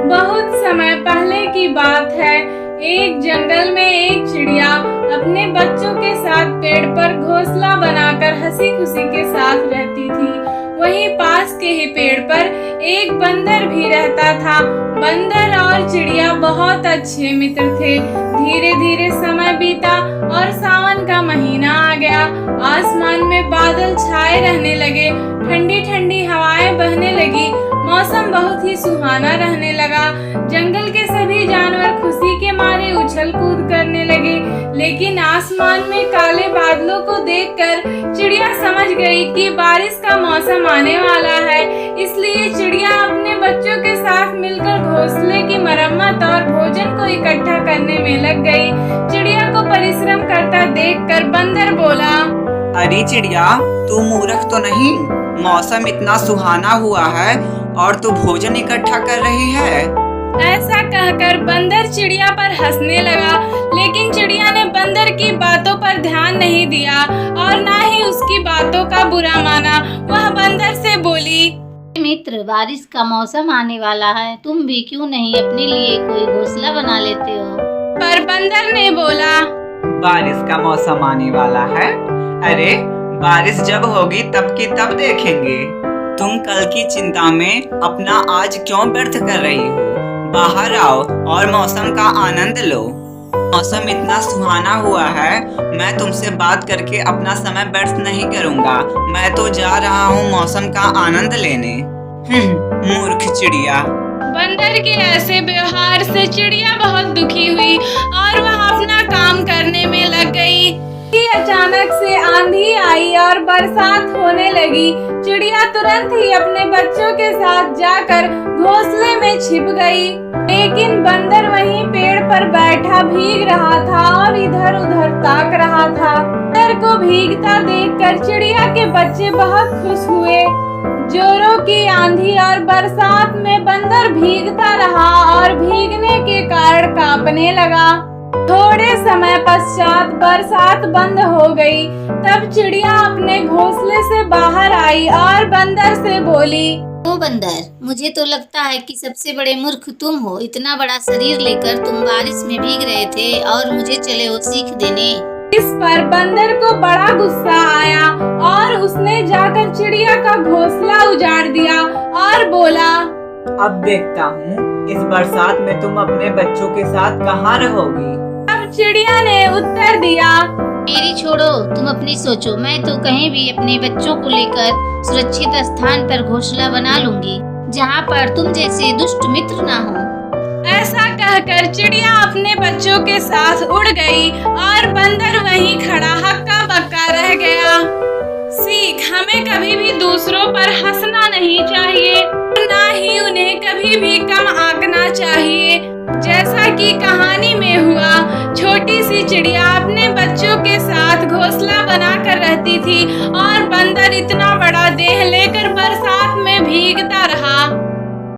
बहुत समय पहले की बात है। एक जंगल में एक चिड़िया अपने बच्चों के साथ पेड़ पर घोंसला बनाकर हंसी खुशी के साथ रहती थी। वहीं पास के ही पेड़ पर एक बंदर भी रहता था। बंदर और चिड़िया बहुत अच्छे मित्र थे। धीरे धीरे समय बीता और सावन का महीना आ गया। आसमान में बादल छाए रहने लगे, ठंडी ठंडी हवाएं बहने लगी, मौसम बहुत ही सुहाना रहने लगा। जंगल के सभी जानवर खुशी के मारे उछल कूद करने लगे। लेकिन आसमान में काले बादलों को देखकर चिड़िया समझ गई कि बारिश का मौसम आने वाला है। इसलिए चिड़िया अपने बच्चों के साथ मिलकर घोंसले की मरम्मत और भोजन को इकट्ठा करने में लग गई। चिड़िया को परिश्रम करता देखकर बंदर बोला, अरे चिड़िया, तू मूर्ख तो नहीं? मौसम इतना सुहाना हुआ है और तू भोजन इकट्ठा कर रही है। ऐसा कहकर बंदर चिड़िया पर हंसने लगा। लेकिन चिड़िया ने बंदर की बातों पर ध्यान नहीं दिया और ना ही उसकी बातों का बुरा माना। वह बंदर से बोली, मित्र, बारिश का मौसम आने वाला है, तुम भी क्यों नहीं अपने लिए कोई घोंसला बना लेते हो? पर बंदर ने बोला, बारिश का मौसम आने वाला है? अरे बारिश जब होगी तब की तब देखेंगे। तुम कल की चिंता में अपना आज क्यों व्यर्थ कर रही हो? बाहर आओ और मौसम का आनंद लो। मौसम इतना सुहाना हुआ है, मैं तुमसे बात करके अपना समय व्यर्थ नहीं करूंगा। मैं तो जा रहा हूँ मौसम का आनंद लेने। मूर्ख चिड़िया। बंदर के ऐसे व्यवहार से चिड़िया बहुत दुखी हुई और वह अपना काम करने में लग गई। अचानक से आंधी आई और बरसात होने लगी। चिड़िया तुरंत ही अपने बच्चों के साथ जाकर घोंसले में छिप गई। लेकिन बंदर वहीं पेड़ पर बैठा भीग रहा था और इधर उधर ताक रहा था। बंदर को भीगता देखकर चिड़िया के बच्चे बहुत खुश हुए। जोरों की आंधी और बरसात में बंदर भीगता रहा और भीगने के कारण कांपने लगा। थोड़े समय पश्चात बरसात बंद हो गई। तब चिड़िया अपने घोंसले से बाहर आई और बंदर से बोली, ओ बंदर, मुझे तो लगता है कि सबसे बड़े मूर्ख तुम हो। इतना बड़ा शरीर लेकर तुम बारिश में भीग रहे थे और मुझे चले हो सीख देने। इस पर बंदर को बड़ा गुस्सा आया और उसने जाकर चिड़िया का घोंसला उजाड़ दिया और बोला, अब देखता हूँ इस बरसात में तुम अपने बच्चों के साथ कहाँ रहोगी। अब चिड़िया ने उत्तर दिया, मेरी छोड़ो, तुम अपनी सोचो। मैं तो कहीं भी अपने बच्चों को लेकर सुरक्षित स्थान पर घोंसला बना लूंगी, जहाँ पर तुम जैसे दुष्ट मित्र ना हो। ऐसा कहकर चिड़िया अपने बच्चों के साथ उड़ गई और बंदर वहीं खड़ा हक्का बक्का रह गया। सीख, हमें कभी भी दूसरों पर हंसना नहीं चाहिए, ना ही उन्हें कभी भी कम आंकना चाहिए। जैसा कि कहानी में हुआ, छोटी सी चिड़िया अपने बच्चों के साथ घोंसला बनाकर रहती थी और बंदर इतना बड़ा देह लेकर बरसात में भीगता रहा।